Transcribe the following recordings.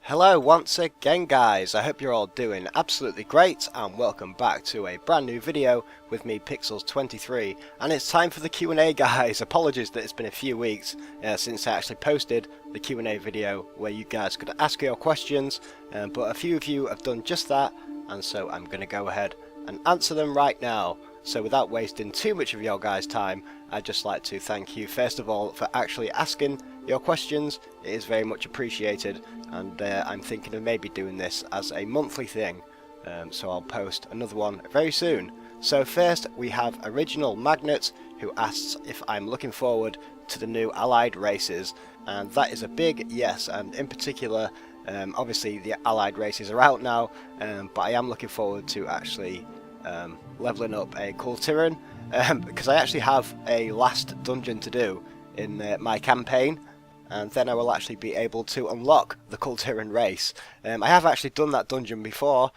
Hello once again guys, I hope you're all doing absolutely great and welcome back to a brand new video with me Pixels23, and it's time for the Q&A guys. Apologies that it's been a few weeks since I actually posted the Q&A video where you guys could ask your questions, but a few of you have done just that, and so I'm going to go ahead and answer them right now. So without wasting too much of your guys' time, I'd just like to thank you first of all for actually asking your questions. It is very much appreciated, and I'm thinking of maybe doing this as a monthly thing, so I'll post another one very soon. So first we have Original Magnet, who asks if I'm looking forward to the new Allied races, and that is a big yes. And in particular, obviously the Allied races are out now, but I am looking forward to actually leveling up a Kul Tiran, because I actually have a last dungeon to do in my campaign, and then I will actually be able to unlock the Kul Tiran race. I have actually done that dungeon before,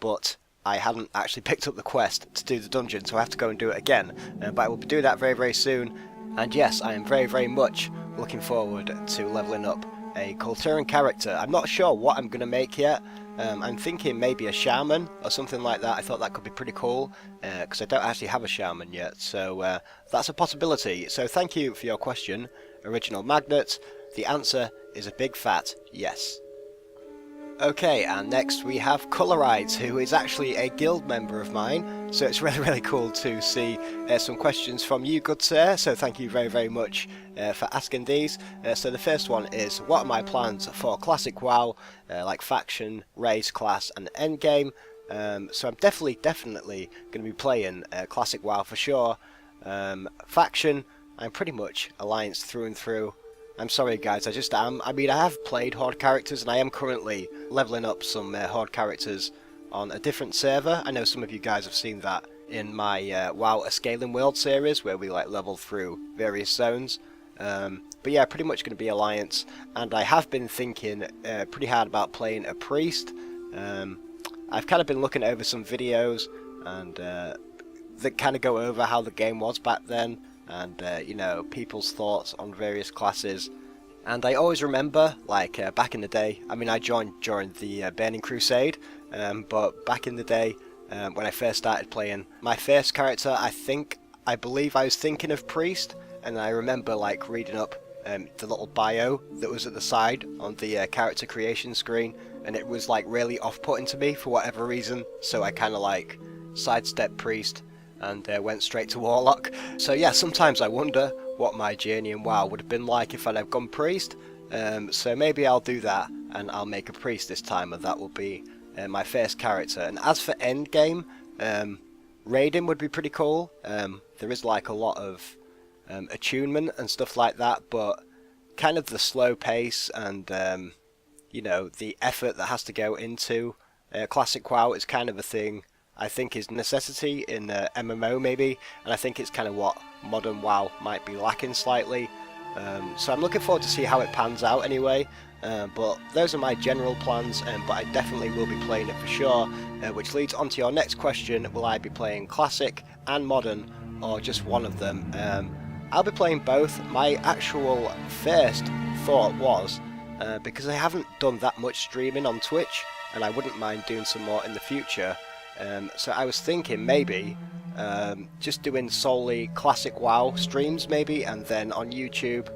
but I hadn't actually picked up the quest to do the dungeon, so I have to go and do it again, but I will be doing that very, very soon. And yes, I am very, very much looking forward to leveling up a Kul Tiran character. I'm not sure what I'm going to make yet. I'm thinking maybe a shaman or something like that. I thought that could be pretty cool, because I don't actually have a shaman yet, so that's a possibility. So thank you for your question, Original Magnet. The answer is a big fat yes. Okay, and next we have Colorides, who is actually a guild member of mine, so it's really, really cool to see some questions from you, good sir, so thank you very, very much for asking these. So the first one is, what are my plans for Classic WoW, like faction, race, class and endgame? So I'm definitely going to be playing Classic WoW for sure. Faction, I'm pretty much Alliance through and through. I'm sorry guys, I just am. I mean, I have played Horde characters, and I am currently leveling up some Horde characters on a different server. I know some of you guys have seen that in my WoW A Scaling World series, where we like level through various zones. But yeah, pretty much going to be Alliance, and I have been thinking pretty hard about playing a Priest. I've kind of been looking over some videos, and that kind of go over how the game was back then, and you know, people's thoughts on various classes. And I always remember, like back in the day, I mean I joined during the Burning Crusade, but back in the day when I first started playing, my first character, I believe I was thinking of Priest, and I remember like reading up the little bio that was at the side on the character creation screen, and it was like really off-putting to me for whatever reason, so I kind of like sidestepped Priest and went straight to Warlock. So yeah, sometimes I wonder what my journey in WoW would have been like if I'd have gone Priest. So maybe I'll do that, and I'll make a Priest this time, and that will be my first character. And as for endgame, Raiden would be pretty cool. There is like a lot of attunement and stuff like that, but kind of the slow pace and you know, the effort that has to go into Classic WoW is kind of a thing I think is necessity in MMO maybe, and I think it's kind of what modern WoW might be lacking slightly. So I'm looking forward to see how it pans out anyway, but those are my general plans, but I definitely will be playing it for sure, which leads on to your next question, will I be playing Classic and Modern, or just one of them? I'll be playing both. My actual first thought was, because I haven't done that much streaming on Twitch, and I wouldn't mind doing some more in the future, so I was thinking maybe just doing solely Classic WoW streams maybe, and then on YouTube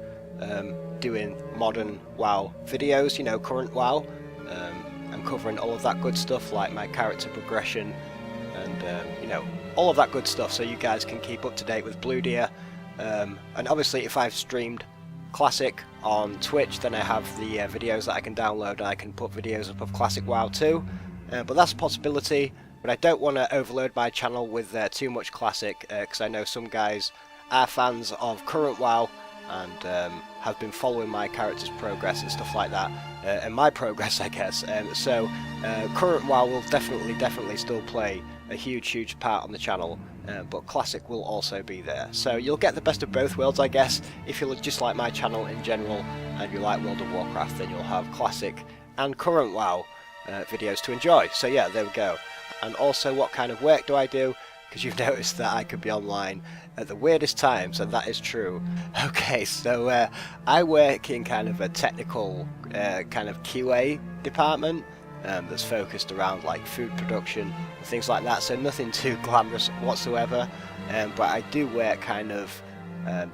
doing Modern WoW videos, you know, current WoW, and covering all of that good stuff like my character progression and you know, all of that good stuff, so you guys can keep up to date with Blue Deer. And obviously if I've streamed Classic on Twitch, then I have the videos that I can download, and I can put videos up of Classic WoW too, but that's a possibility. But I don't want to overload my channel with too much Classic, because I know some guys are fans of current WoW and have been following my character's progress and stuff like that, and my progress I guess. So current WoW will definitely still play a huge part on the channel, but Classic will also be there. So you'll get the best of both worlds I guess. If you just like my channel in general and you like World of Warcraft, then you'll have Classic and current WoW videos to enjoy. So yeah, there we go. And also, what kind of work do I do? Because you've noticed that I could be online at the weirdest times, and that is true. Okay, so I work in kind of a technical kind of QA department that's focused around like food production and things like that, so nothing too glamorous whatsoever. But I do work kind of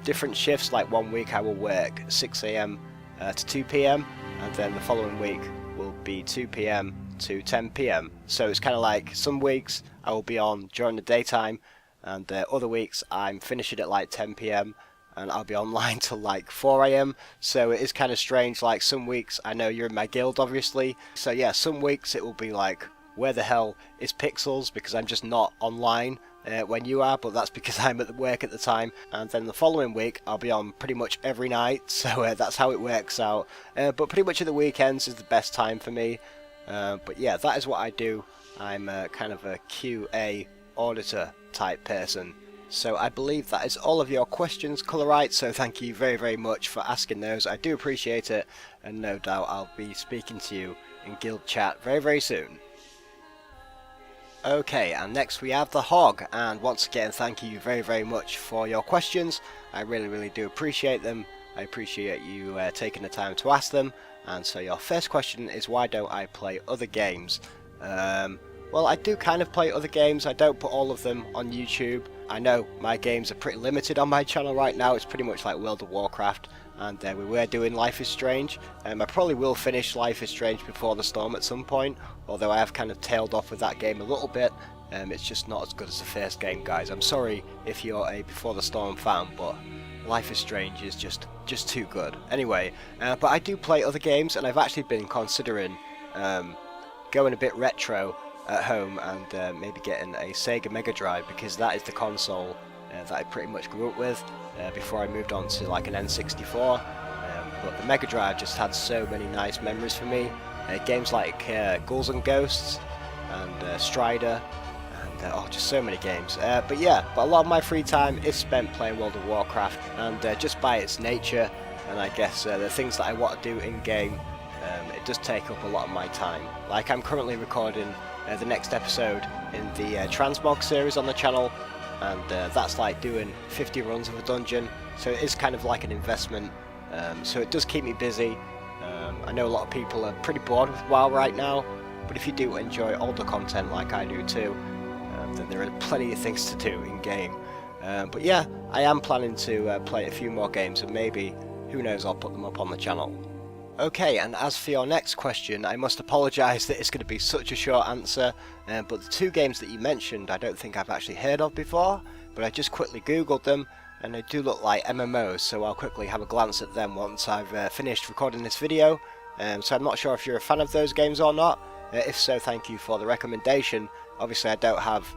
different shifts. Like one week I will work 6 AM to 2 PM, and then the following week will be 2 PM to 10 PM. So it's kind of like some weeks I will be on during the daytime, and other weeks I'm finishing at like 10 PM and I'll be online till like 4 AM. So it is kind of strange. Like some weeks I know you're in my guild, obviously, so yeah, some weeks it will be like, where the hell is Pixels, because I'm just not online when you are, but that's because I'm at work at the time. And then the following week I'll be on pretty much every night, so that's how it works out. But pretty much at the weekends is the best time for me. But yeah, that is what I do. I'm kind of a QA auditor type person. So I believe that is all of your questions, Colorite, so thank you very, very much for asking those. I do appreciate it, and no doubt I'll be speaking to you in guild chat very, very soon. Okay, and next we have the Hog, and once again thank you very, very much for your questions. I really, really do appreciate them. I appreciate you taking the time to ask them. And so your first question is, why don't I play other games? Well, I do kind of play other games. I don't put all of them on YouTube. I know my games are pretty limited on my channel right now. It's pretty much like World of Warcraft, and we were doing Life is Strange. I probably will finish Life is Strange Before the Storm at some point, although I have kind of tailed off with that game a little bit. It's just not as good as the first game, guys. I'm sorry if you're a Before the Storm fan, but Life is Strange is just too good. Anyway, but I do play other games, and I've actually been considering going a bit retro at home and maybe getting a Sega Mega Drive, because that is the console that I pretty much grew up with before I moved on to like an N64. But the Mega Drive just had so many nice memories for me. Games like Ghouls and Ghosts and Strider, and oh, just so many games. But yeah, a lot of my free time is spent playing World of Warcraft, and just by its nature, and I guess the things that I want to do in game, it does take up a lot of my time. Like I'm currently recording the next episode in the Transmog series on the channel, and that's like doing 50 runs of a dungeon, so it is kind of like an investment. So it does keep me busy. I know a lot of people are pretty bored with WoW right now, but if you do enjoy older content like I do too, then there are plenty of things to do in game. But yeah, I am planning to play a few more games, and maybe, who knows, I'll put them up on the channel. Okay, and as for your next question, I must apologise that it's going to be such a short answer, but the two games that you mentioned I don't think I've actually heard of before, but I just quickly googled them, and they do look like MMOs, so I'll quickly have a glance at them once I've finished recording this video. So I'm not sure if you're a fan of those games or not. If so, thank you for the recommendation. Obviously I don't have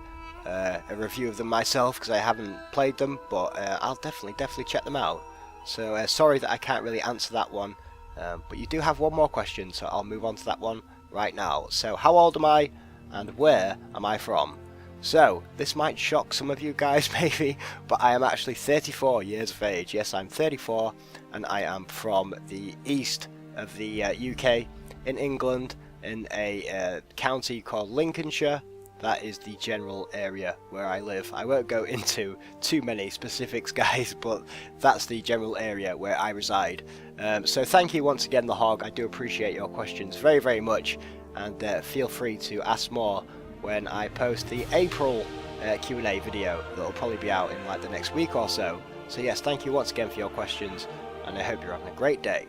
a review of them myself because I haven't played them, but I'll definitely check them out. So sorry that I can't really answer that one. But you do have one more question, so I'll move on to that one right now. So how old am I, and where am I from? So this might shock some of you guys maybe, but I am actually 34 years of age. Yes, I'm 34, and I am from the east of the UK, in England, in a county called Lincolnshire. That is the general area where I live. I won't go into too many specifics, guys, but that's the general area where I reside. So thank you once again, The Hog. I do appreciate your questions very, very much, and feel free to ask more when I post the April Q&A video that will probably be out in like the next week or so. So yes, thank you once again for your questions, and I hope you're having a great day.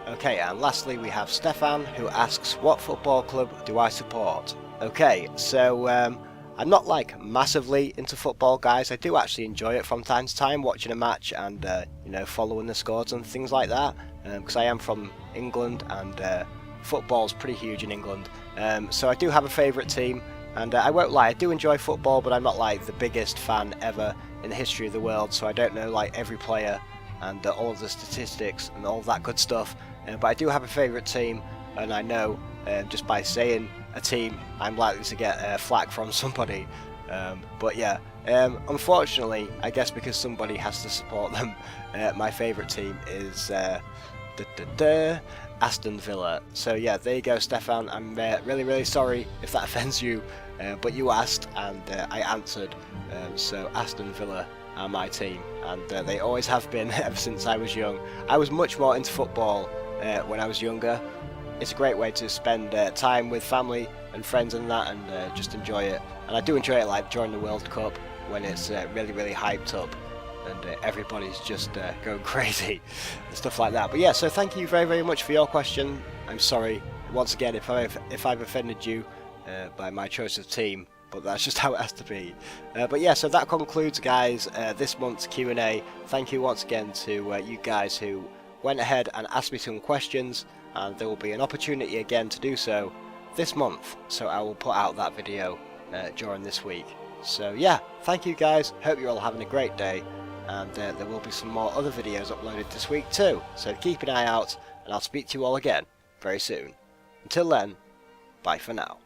Okay, and lastly we have Stefan, who asks, what football club do I support? Okay, so I'm not like massively into football, guys. I do actually enjoy it from time to time, watching a match and you know, following the scores and things like that, because I am from England, and football's pretty huge in England. So I do have a favourite team, and I won't lie, I do enjoy football, but I'm not like the biggest fan ever in the history of the world, so I don't know like every player and all of the statistics and all of that good stuff. But I do have a favourite team, and I know just by saying a team I'm likely to get flack from somebody. But yeah, unfortunately, I guess because somebody has to support them, my favourite team is Aston Villa. So yeah, there you go, Stefan. I'm really, really sorry if that offends you, but you asked and I answered. So Aston Villa are my team, and they always have been ever since I was young. I was much more into football when I was younger. It's a great way to spend time with family and friends and that, and just enjoy it. And I do enjoy it like during the World Cup when it's really hyped up and everybody's just going crazy and stuff like that. But yeah, so thank you very much for your question. I'm sorry once again if I've offended you by my choice of team, but that's just how it has to be. But yeah, so that concludes, guys, this month's Q&A. Thank you once again to you guys who went ahead and asked me some questions, and there will be an opportunity again to do so this month, so I will put out that video during this week. So yeah, thank you guys, hope you're all having a great day, and there will be some more other videos uploaded this week too, so keep an eye out, and I'll speak to you all again very soon. Until then, bye for now.